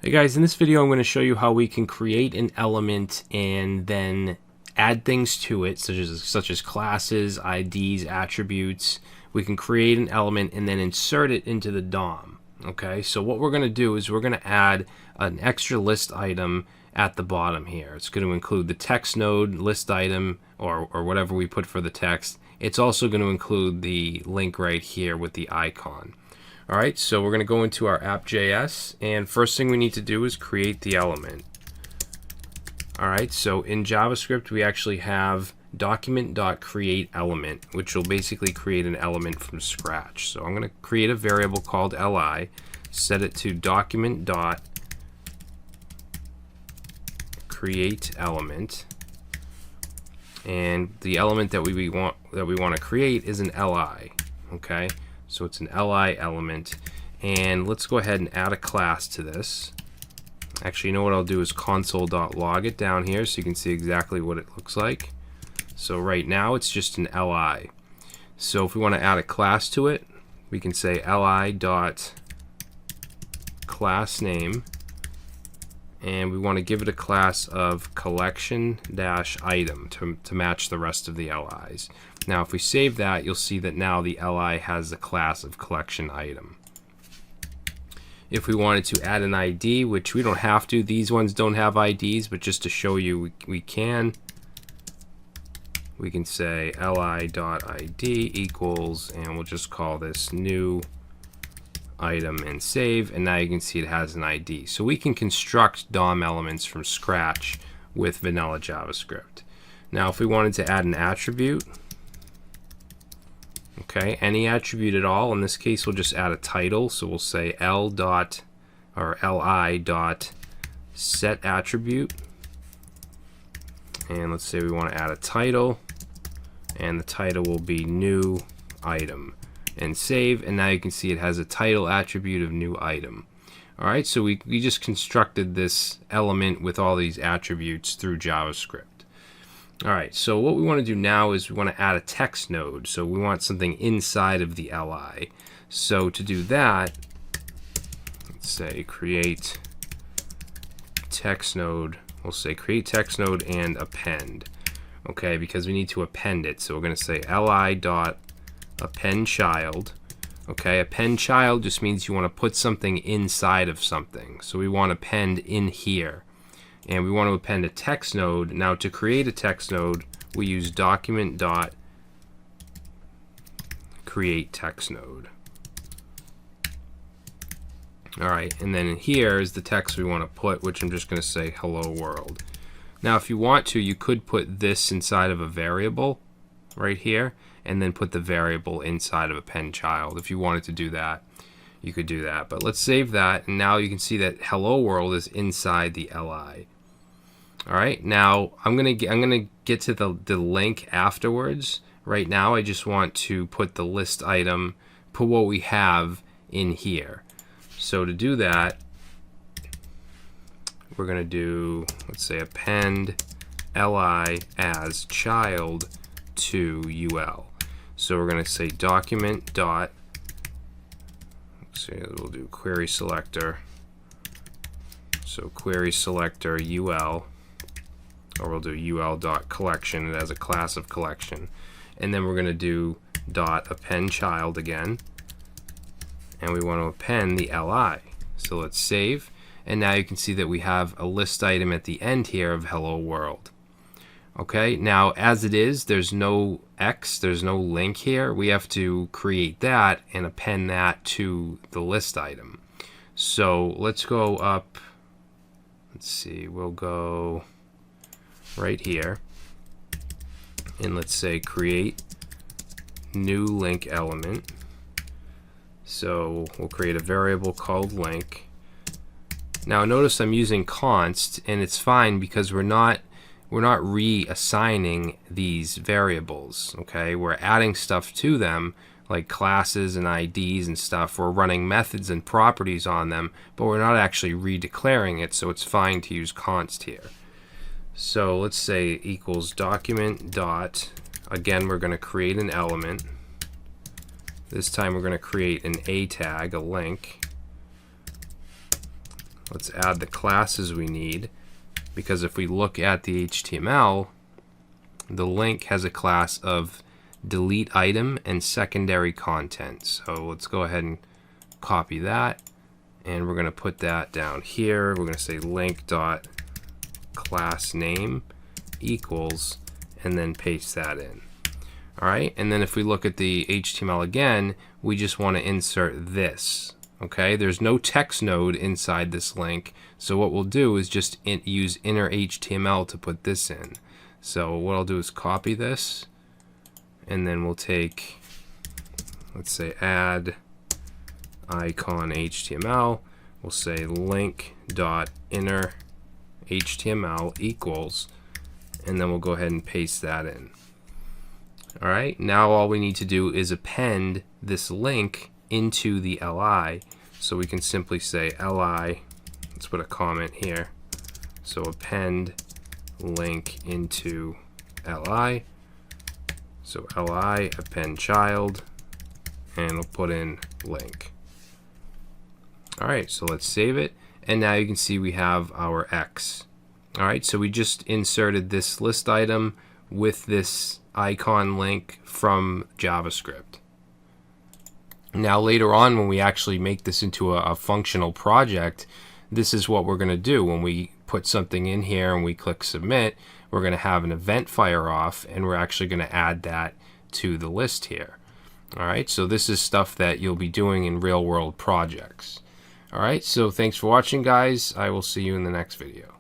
Hey guys, in this video I'm going to show you how we can create an element and then add things to it, such as classes, IDs, attributes. We can create an element and then insert it into the DOM. Okay, so what we're going to do is we're going to add an extra list item at the bottom here. It's going to include the text node, list item, or whatever we put for the text. It's also going to include the link right here with the icon. All right, so we're going to go into our app.js, and first thing we need to do is create the element. All right, so in JavaScript, we actually have document.createElement, which will basically create an element from scratch. So I'm going to create a variable called li, set it to document.createElement, and the element that we want to create is an li. Okay. So it's an li element, and let's go ahead and add a class to this. Actually, you know what I'll do is console.log it down here so you can see exactly what it looks like. So right now it's just an li. So if we want to add a class to it, we can say li.className, and we want to give it a class of collection-item to match the rest of the LIs. Now if we save that, you'll see that now the li has a class of collection item. If we wanted to add an ID, which we don't have to, these ones don't have IDs, but just to show you we can say li.id equals, and we'll just call this new item and save, and now you can see it has an ID. So we can construct DOM elements from scratch with vanilla JavaScript. Now if we wanted to add an attribute, okay, any attribute at all, in this case we'll just add a title, so we'll say li.setAttribute, and let's say we want to add a title, and the title will be new item, and save, and now you can see it has a title attribute of new item. Alright, so we just constructed this element with all these attributes through JavaScript. Alright, so what we want to do now is we want to add a text node. So we want something inside of the li. So to do that, let's say create text node. We'll say create text node and append. Okay, because we need to append it. So we're going to say li.appendChild. Okay, append child just means you want to put something inside of something. So we want to append in here. And we want to append a text node. Now to create a text node, we use document.createTextNode. Alright, and then in here is the text we want to put, which I'm just going to say hello world. Now if you want to, you could put this inside of a variable right here, and then put the variable inside of append child. If you wanted to do that, you could do that. But let's save that, and now you can see that hello world is inside the li. All right, now I'm gonna get to the link afterwards. Right now, I just want to put the list item, put what we have in here. So to do that, we're gonna do, let's say, append li as child to ul. So we're gonna say document dot. Let's see, we'll do query selector. So query selector ul. Or we'll do ul.collection. It has a class of collection, and then we're going to do dot append child again, and we want to append the li. So let's save, and now you can see that we have a list item at the end here of hello world. Okay, now as it is, there's no x, there's no link here. We have to create that and append that to the list item. So let's go up. Let's see, we'll go right here, and let's say create new link element. So we'll create a variable called link. Now notice I'm using const, and it's fine because we're not reassigning these variables. Okay, we're adding stuff to them like classes and IDs and stuff. We're running methods and properties on them, but we're not actually redeclaring it, so it's fine to use const here. So let's say equals document dot, again we're going to create an element. This time we're going to create an a tag, a link. let's add the classes we need, because if we look at the HTML, the link has a class of delete item and secondary content. So let's go ahead and copy that, and we're going to put that down here. We're going to say link dot class name equals, and then paste that in. All right, and then if we look at the HTML again, we just want to insert this. Okay, there's no text node inside this link, so what we'll do is just use inner HTML to put this in. So what I'll do is copy this, and then we'll take, let's say, add icon HTML. We'll say link dot inner HTML equals, and then we'll go ahead and paste that in. All right, now all we need to do is append this link into the LI. So we can simply say LI, let's put a comment here. So append link into LI. So LI append child, and we'll put in link. All right, so let's save it. And now you can see we have our X. All right, so we just inserted this list item with this icon link from JavaScript. Now later on, when we actually make this into a functional project, this is what we're going to do. When we put something in here and we click submit, we're going to have an event fire off, and we're actually going to add that to the list here. All right, so this is stuff that you'll be doing in real world projects. All right, so thanks for watching, guys. I will see you in the next video.